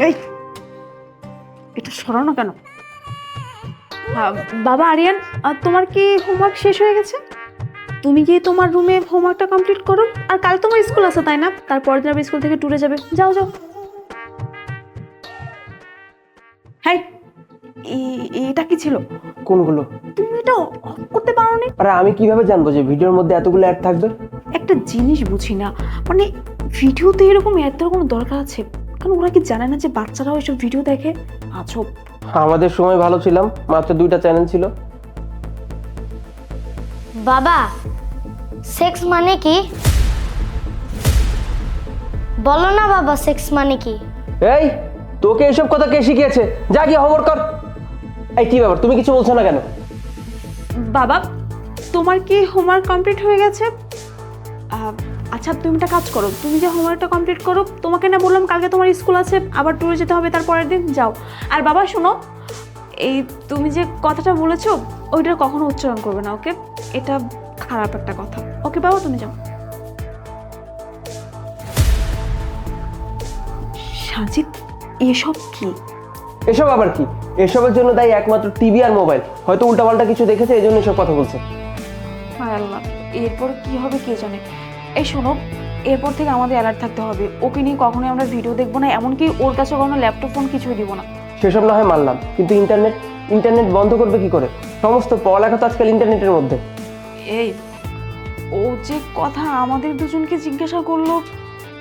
এই এটা সরানো কেন? বাবা আরিয়ান, তোমার কি হোমওয়ার্ক শেষ হয়ে গেছে? তুমি কি তোমার রুমে হোমওয়ার্কটা কমপ্লিট করো। আর কাল তোমার স্কুল আছে তাই না? তারপরের দিন স্কুল থেকে ট্যুরে যাবে। যাও যাও। হ্যাঁ, এটা কি ছিল? কোনগুলো? তুমি এটা অফ করতে পারো না? আরে আমি কিভাবে জানবো যে ভিডিওর মধ্যে এতগুলো অ্যাড থাকবে? একটা জিনিস বুঝি না, মানে ভিডিওতে এরকম অ্যাড দেওয়ার কোনো দরকার আছে? কারণ ওরা কি জানে না যে বাচ্চারাও এসব ভিডিও দেখে? আজব। আমাদের সময় ভালো ছিলাম, মাত্র 2টা চ্যানেল ছিল। বাবা, সেক্স মানে কি? বলো না বাবা, সেক্স মানে কি? এই তোকে এসব কথা কে শিখিয়েছে? যা গিয়ে হোমওয়ার্ক কর। এই কি ব্যাপার, তুমি কিছু বলছো না কেন? বাবা, তোমার কি হোমওয়ার্ক কমপ্লিট হয়ে গেছে? আচ্ছা তুমি একটা কাজ করো, তুমি যে হোমওয়ার্কটা কমপ্লিট করো। তোমাকে না বললাম কালকে তোমার স্কুল আছে, আবার ট্যুরে যেতে হবে তার পরের দিন। যাও। আর বাবা শোনো, এই তুমি যে কথাটা বলেছো ওইটা কখনো উচ্চারণ করবে না, ওকে? এটা খারাপ একটা কথা। ওকে বাবা, তুমি যাও। সাজিদ, এসব কি? এসব আবার কি? এসবের জন্য দায়ী একমাত্র টিভি আর মোবাইল। হয়তো উল্টাপাল্টা কিছু দেখেছে, এই জন্য এসব কথা বলছে। হায় আল্লাহ, এরপর কি হবে কে জানে। এই শোনো, এরপর থেকে আমাদের অ্যালার্ট থাকতে হবে। ওকে নিয়ে কখনোই আমরা ভিডিও দেখবো না, এমনকি ওর কাছে কোনো ল্যাপটপ ফোন কিছুই দিব না। সেসব না হয় মানলাম, কিন্তু ইন্টারনেট বন্ধ করবে কি করে? সমস্ত পড়ালেখা তো আজকাল ইন্টারনেটের মধ্যে। এই ও যে কথা আমাদের দুজনকে জিজ্ঞাসা করলো,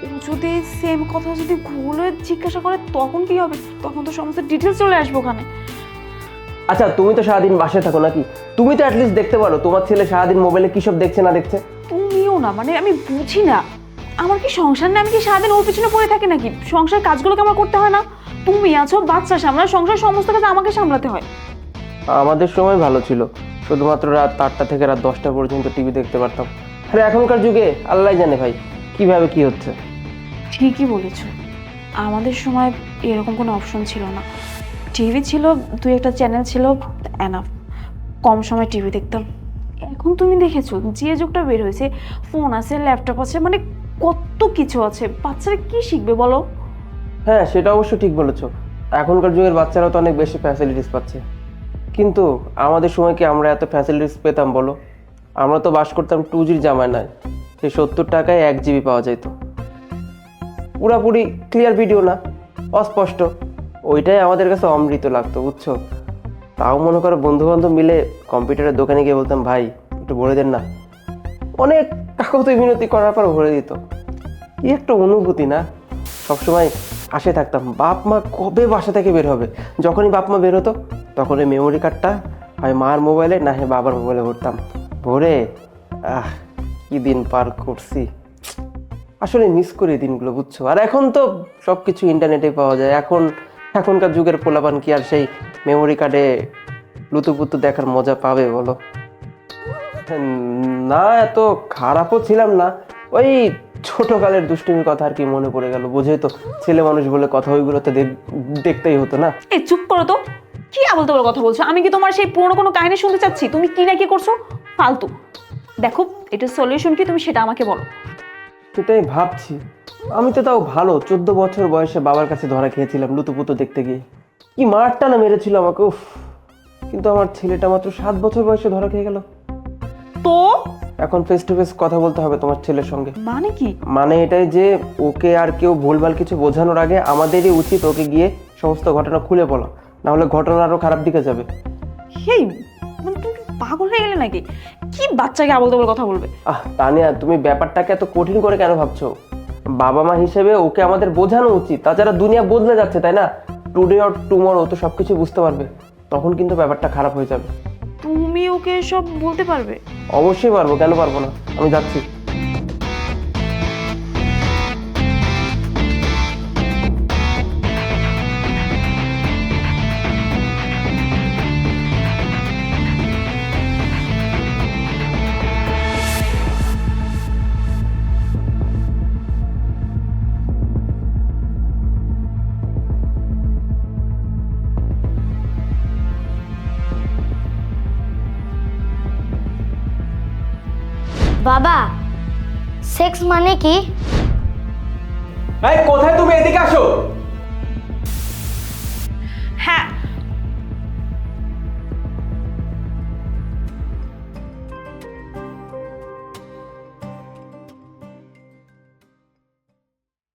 ও যদি সেম কথা যদি গুগলে জিজ্ঞাসা করে তখন কি হবে? তখন তো সমস্ত ডিটেলস চলে আসবে ওখানে। আচ্ছা তুমি তো সারাদিন বাসায় থাকো নাকি? তুমি তো অ্যাটলিস্ট দেখতে পারো তোমার ছেলে সারাদিন মোবাইলে কি সব দেখছে না দেখছে। তুমিও না, মানে আমি বুঝি না, আমার কি সংসার না? আমি কি সারাদিন ওর পিছনে পড়ে থাকি নাকি? সংসার কাজগুলোকে আমার করতে হয় না? তুমি আছো বাচ্চা সামলাও, সংসার সমস্ত কাজ আমাকে সামলাতে হয়। আমাদের সময় ভালো ছিল, শুধুমাত্র রাত 8টা থেকে রাত 10টা পর্যন্ত টিভি দেখতে পারতাম। আরে এখনকার যুগে আল্লাহ জানে ভাই কিভাবে কি হচ্ছে। ঠিকই বলেছ, আমাদের সময় এরকম কোনো অপশন ছিল না। টিভি ছিল, দুই একটা চ্যানেল ছিল, এনাফ। কম সময় টিভি দেখতাম। এখন তুমি দেখেছো যে যুগটা বের হয়েছে, ফোন আছে, ল্যাপটপ আছে, মানে কত কিছু আছে। বাচ্চারা কি শিখবে বলো? হ্যাঁ সেটা অবশ্য ঠিক বলেছো, এখনকার যুগের বাচ্চারা তো অনেক বেশি ফ্যাসিলিটিস পাচ্ছে। কিন্তু আমাদের সময় কি আমরা এত ফ্যাসিলিটিস পেতাম বলো? আমরা তো বাস করতাম 2G জামানায়। সেই 70 টাকায় 1 GB পাওয়া যেত। পুরাপুরি ক্লিয়ার ভিডিও না, অস্পষ্ট। ওইটাই আমাদের কাছে অমৃত লাগতো, বুঝছো? তাও মনে করো বন্ধু বান্ধব মিলে কম্পিউটারের দোকানে গিয়ে বলতাম ভাই একটু ভরে দেন না। অনেক কাকতি মিনতি করার পর ভরে দিত। কি একটা অনুভূতি না? সবসময় আশে থাকতাম বাপ মা কবে বাসা থেকে বের হবে। যখনই বাপ মা বের হতো তখন ওই মেমোরি কার্ডটা হয় মার মোবাইলে না হয় বাবার মোবাইলে ভরতাম। ভরে কি দিন পার করছি, আসলে মিস করি দিনগুলো, বুঝছো? আর এখন তো সব কিছু ইন্টারনেটে পাওয়া যায়। এখনকার যুগের পোলাপান কি আর সেই মেমোরি কার্ডে লুতুপুতু দেখার মজা পাবে বলো? না এত খারাপও ছিলাম না, ওই ছোটকালের দুষ্টুমির কথা আর কি মনে পড়ে গেল। বুঝেই তো, ছেলে মানুষ বলে কথা, ওইগুলো তো দেখতেই হতো না। এই চুপ করো তো, কি আবল তাবল কথা বলছো? আমি কি তোমার সেই পুরনো কোনো কাহিনী শুনতে চাচ্ছি? তুমি কি না কি করছো ফালতু। দেখো এটার সলিউশন কি তুমি সেটা আমাকে বলো। সেটাই ভাবছি। আমি তো তাও ভালো 14 বছর বয়সে বাবার কাছে ধরা খেয়েছিলাম লুতুপুতু দেখতে গিয়ে। কি মারটা না মেরেছিল আমাকে, উফ! কিন্তু আমার ছেলেটা মাত্র 7 বছর বয়সে ধরা খেয়ে গেল। তো এখন ফেস টু ফেস কথা বলতে হবে তোমার ছেলের সঙ্গে। মানে কি? মানে এটাই যে ওকে আর কেউ ভুলভাল কিছু বোঝানোর আগে আমাদেরই উচিত ওকে গিয়ে সমস্ত ঘটনা খুলে বলা, না হলে ঘটনা আরো খারাপ দিকে যাবে। হেই, মানে তুমি পাগল হয়ে গেলে নাকি? কি বাচ্চাকে আবল তাবল কথা বলবে? তানিয়া তুমি ব্যাপারটাকে এত কঠিন করে কেন ভাবছো? বাবা মা হিসেবে ওকে আমাদের বোঝানো উচিত। তাছাড়া দুনিয়া বদলে যাচ্ছে তাই না? টুডে অর টুমরো তো সবকিছু বুঝতে পারবে, তখন কিন্তু ব্যাপারটা খারাপ হয়ে যাবে। তুমি ওকে সব বলতে পারবে? অবশ্যই পারবো, কেন পারবো না? আমি যাচ্ছি। বাবা, সেক্স মানে কি? কোথায় তুমি? এদিকে আসো।